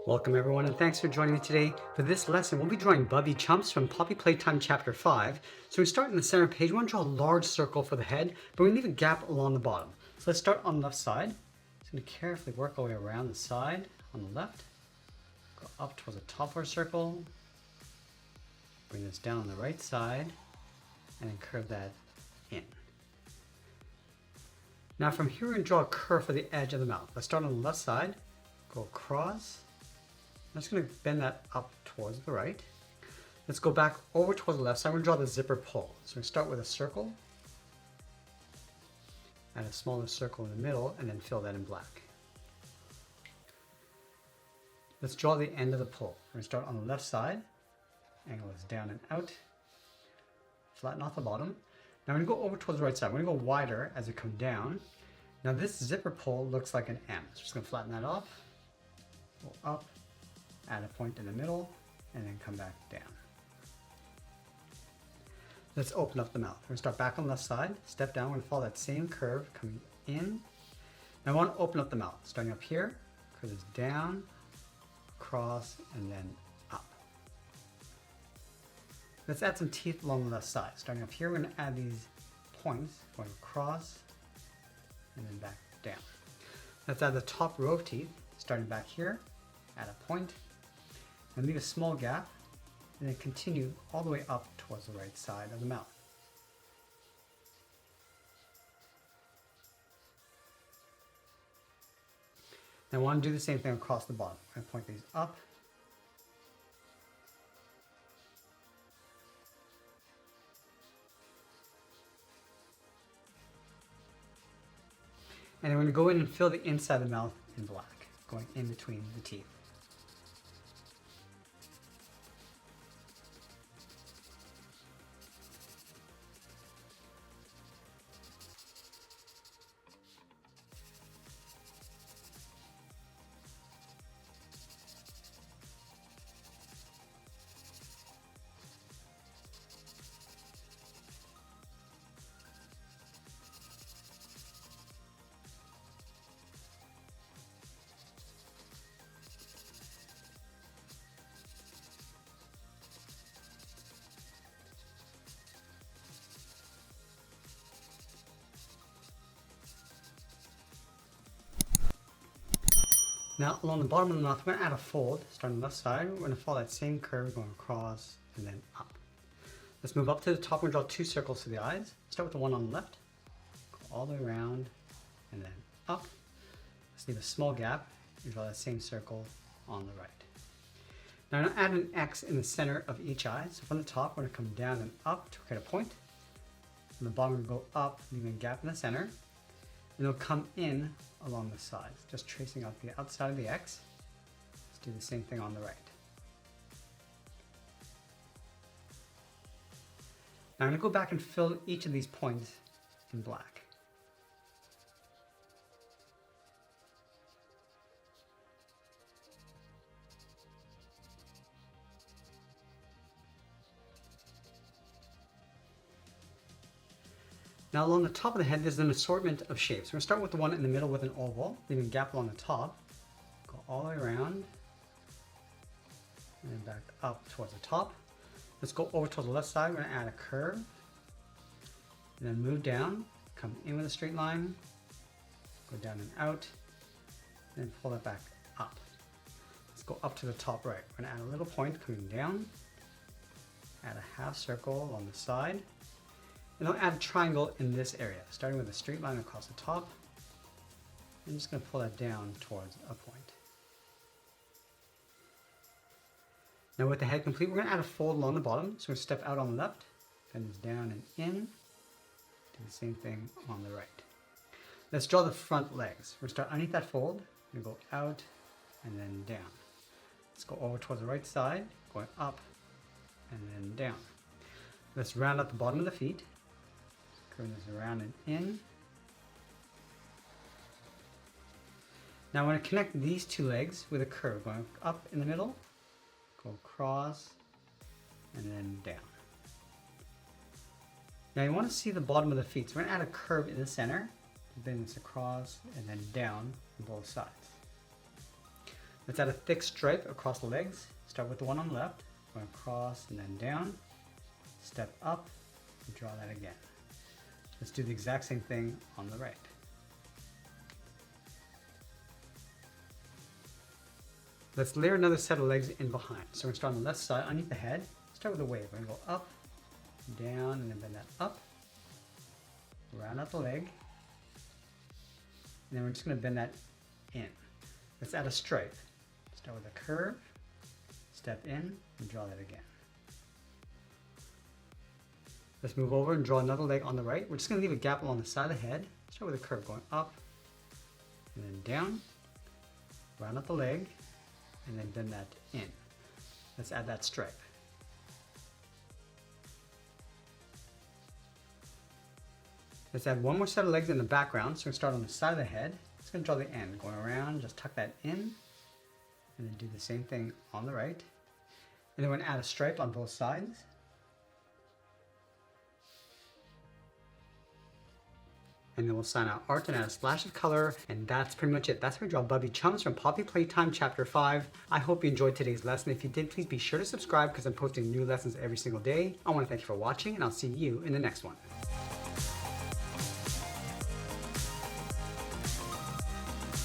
Welcome everyone and thanks for joining me today. For this lesson, we'll be drawing Bubby Chumz from Playtime Chapter 5. So we start in the center page. We want to draw a large circle for the head, but we leave a gap along the bottom. So let's start on the left side. Just going to carefully work our way around the side on the left. Go up towards the top of our circle. Bring this down on the right side and then curve that in. Now from here we're going to draw a curve for the edge of the mouth. Let's start on the left side, go across. I'm just going to bend that up towards the right. Let's go back over towards the left side. We're going to draw the zipper pull. So we start with a circle, add a smaller circle in the middle, and then fill that in black. Let's draw the end of the pull. We're going to start on the left side, angle this down and out, flatten off the bottom. Now we're going to go over towards the right side. We're going to go wider as we come down. Now this zipper pull looks like an M. So we're just going to flatten that off, go up, add a point in the middle, and then come back down. Let's open up the mouth. We're going to start back on the left side, step down, we're going to follow that same curve, coming in. Now I want to open up the mouth, starting up here, curve this down, across, and then up. Let's add some teeth along the left side. Starting up here, we're going to add these points, going across, and then back down. Let's add the top row of teeth, starting back here, add a point, and leave a small gap, and then continue all the way up towards the right side of the mouth. Now I want to do the same thing across the bottom. I'm going to point these up, and then we're going to go in and fill the inside of the mouth in black, going in between the teeth. Now along the bottom of the mouth, we're going to add a fold. Starting on the left side, we're going to follow that same curve going across and then up. Let's move up to the top. We're going to draw two circles to the eyes. Start with the one on the left, go all the way around and then up. Let's leave a small gap and draw that same circle on the right. Now I'm going to add an X in the center of each eye. So from the top, we're going to come down and up to create a point. From the bottom, we're going to go up, leaving a gap in the center. And it'll come in along the sides, just tracing out the outside of the X. Let's do the same thing on the right. Now I'm going to go back and fill each of these points in black. Now along the top of the head, there's an assortment of shapes. We're going to start with the one in the middle with an oval, leaving a gap along the top. Go all the way around, and then back up towards the top. Let's go over to the left side. We're going to add a curve, and then move down, come in with a straight line, go down and out, and then pull that back up. Let's go up to the top right. We're going to add a little point coming down, add a half circle on the side, and I'll add a triangle in this area, starting with a straight line across the top. I'm just going to pull that down towards a point. Now with the head complete, we're going to add a fold along the bottom. So we're going to step out on the left, bend this down and in. Do the same thing on the right. Let's draw the front legs. We're going to start underneath that fold. We're going to go out and then down. Let's go over towards the right side, going up and then down. Let's round out the bottom of the feet. Curve this around and in. Now I want to connect these two legs with a curve, going up in the middle, go across, and then down. Now you want to see the bottom of the feet, so we're going to add a curve in the center, bend this across, and then down on both sides. Let's add a thick stripe across the legs. Start with the one on the left, going across and then down, step up, and draw that again. Let's do the exact same thing on the right. Let's layer another set of legs in behind. So we're going to start on the left side, underneath the head. Start with a wave. We're going to go up, down, and then bend that up. Round out the leg. And then we're just going to bend that in. Let's add a stripe. Start with a curve, step in, and draw that again. Let's move over and draw another leg on the right. We're just going to leave a gap along the side of the head. Start with a curve going up, and then down. Round out the leg, and then bend that in. Let's add that stripe. Let's add one more set of legs in the background. So we're going to start on the side of the head. Just going to draw the end, going around, just tuck that in, and then do the same thing on the right. And then we're going to add a stripe on both sides. And then we'll sign out art and add a splash of color, and that's pretty much it. That's how we draw Bubby Chumz from Poppy Playtime Chapter 5. I hope you enjoyed today's lesson. If you did, please be sure to subscribe because I'm posting new lessons every single day. I want to thank you for watching, and I'll see you in the next one.